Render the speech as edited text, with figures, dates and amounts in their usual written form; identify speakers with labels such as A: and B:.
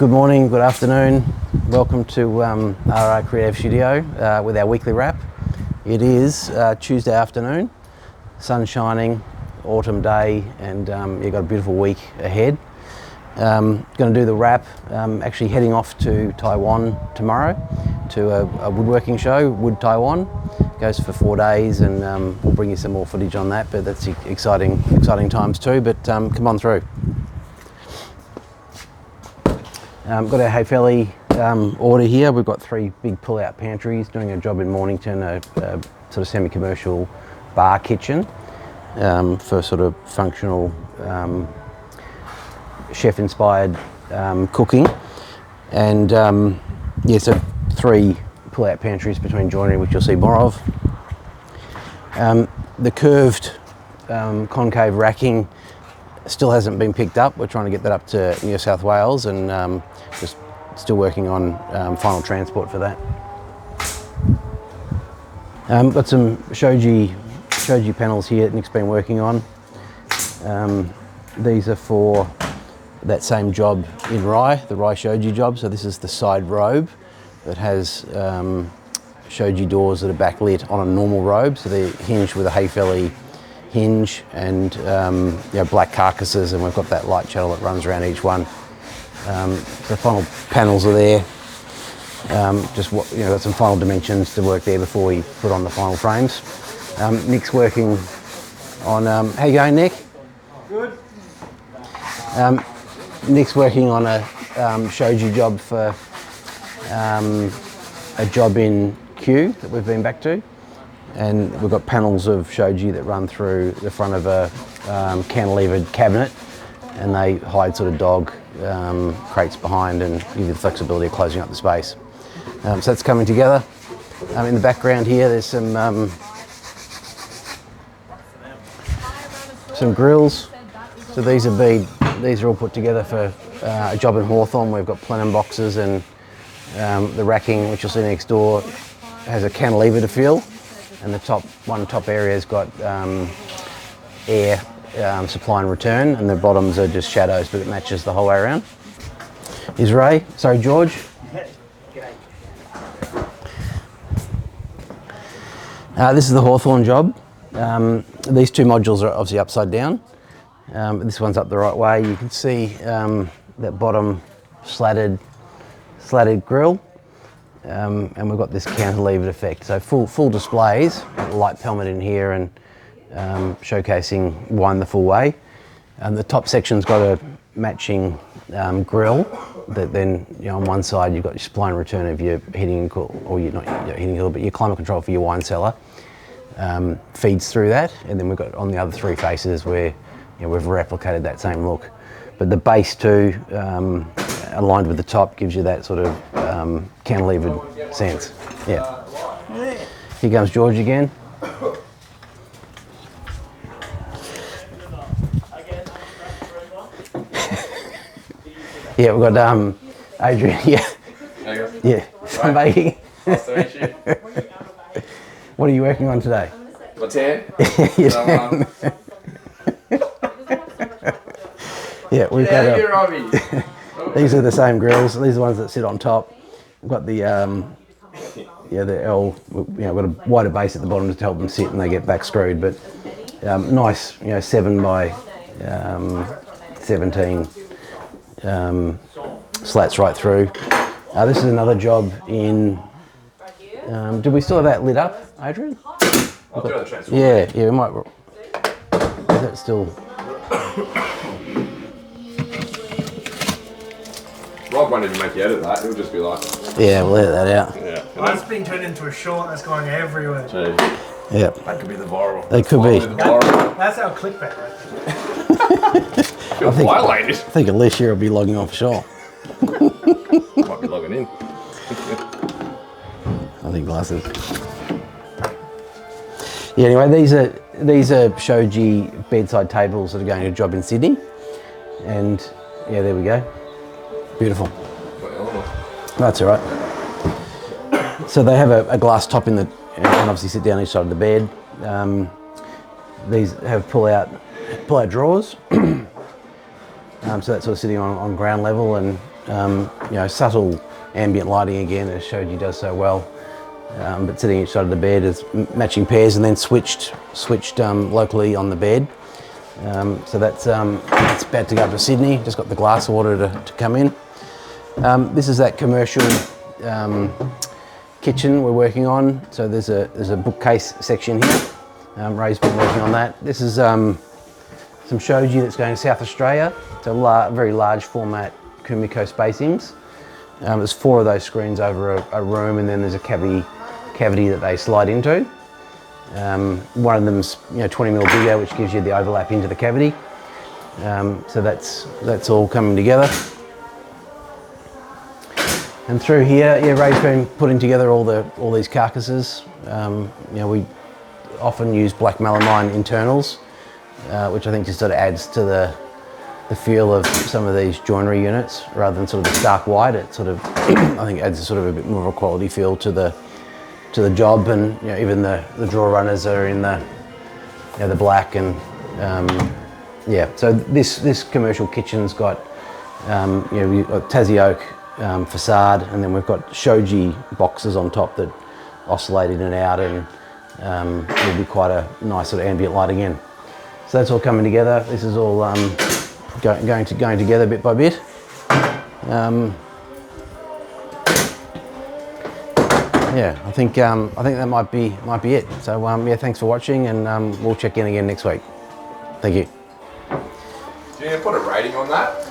A: Good morning, good afternoon. Welcome to our Creative Studio with our weekly wrap. It is Tuesday afternoon, sun shining, autumn day, and you've got a beautiful week ahead. Going to do the wrap, actually heading off to Taiwan tomorrow to a woodworking show, Wood Taiwan. Goes for 4 days, and we'll bring you some more footage on that, but that's exciting times too, but come on through. Got our Hayfelli order here. We've got 3 big pull-out pantries, doing a job in Mornington, a sort of semi-commercial bar kitchen for sort of functional chef-inspired cooking. And yeah, so 3 pull-out pantries between joinery, which you'll see more of. The curved concave racking still hasn't been picked up. We're trying to get that up to New South Wales, and just still working on final transport for that. Got some Shoji panels here that Nick's been working on. These are for that same job in Rye, the Rye Shoji job. So this is the side robe that has Shoji doors that are backlit on a normal robe. So they're hinged with a Hayfelli hinge and black carcasses, and we've got that light channel that runs around each one. The final panels are there. Got some final dimensions to work there before we put on the final frames. Nick's working on. How you going, Nick?
B: Good.
A: Nick's working on a Shoji job for a job in Kew that we've been back to. And we've got panels of Shoji that run through the front of a cantilevered cabinet, and they hide sort of dog crates behind and give you the flexibility of closing up the space. So that's coming together. In the background here there's some grills. So these are all put together for a job in Hawthorn. We've got plenum boxes, and the racking, which you'll see next door, has a cantilever to fill. And the top area's got air supply and return, and the bottoms are just shadows, but it matches the whole way around. Here's George. This is the Hawthorn job. These 2 modules are obviously upside down. This one's up the right way. You can see that bottom slatted grill. And we've got this cantilevered effect. So full displays, light pelmet in here, and showcasing wine the full way. And the top section's got a matching grill that then, on one side you've got your supply and return of your heating and cool, or not your heating and cool, but your climate control for your wine cellar feeds through that. And then we've got on the other 3 faces where we've replicated that same look. But the base too, aligned with the top, gives you that sort of cantilevered sense. Yeah. Here comes George again. Yeah, we've got Adrian here. Yeah, sunbaking.
C: Nice to meet you.
A: What are you working on today?
C: My tan?
A: Yeah, we've got these are the same grills. These are the ones that sit on top. We've got the the L. We've got a wider base at the bottom to help them sit, and they get back screwed. But nice, 7 by 17 slats right through. This is another job in. Do we still have that lit up, Adrian?
C: I'll do the transfer.
A: Yeah, we might. Is that still?
C: Rob won't even make you edit that. He'll just be like.
A: Yeah, we'll edit that out.
C: Yeah.
B: That's been turned into a short that's going everywhere.
C: Gee,
A: Yeah.
C: that could be the viral.
A: They could be.
B: That's our clickbait right there.
C: I feel violated.
A: I think Alicia will be logging on for sure.
C: Might be logging in.
A: I think glasses. Yeah. Anyway, these are Shoji bedside tables that are going to a job in Sydney, and yeah, there we go. Beautiful. That's all right. So they have a glass top in the, and obviously sit down each side of the bed. These have pull out drawers. So that's sort of sitting on ground level, and you know, subtle ambient lighting again, as Shoji does so well. But sitting each side of the bed as matching pairs, and then switched locally on the bed. So that's about to go up to Sydney. Just got the glass order to come in. This is that commercial kitchen we're working on. So there's a bookcase section here. Ray's been working on that. This is some Shoji that's going to South Australia. It's a very large format Kumiko spacings. There's 4 of those screens over a room, and then there's a cavity that they slide into. One of them's 20mm bigger, which gives you the overlap into the cavity. So that's all coming together. And through here, Ray's been putting together all these carcasses. We often use black melamine internals, which I think just sort of adds to the feel of some of these joinery units, rather than sort of the stark white. It sort of, I think, adds sort of a bit more of a quality feel to the job, and even the drawer runners are in the black, and So this commercial kitchen's got we've got Tassie oak facade, and then we've got Shoji boxes on top that oscillate in and out, and will be quite a nice sort of ambient lighting in. So that's all coming together. This is all going together bit by bit. I think that might be it. So thanks for watching, and we'll check in again next week. Thank you.
C: Do you put a rating on that?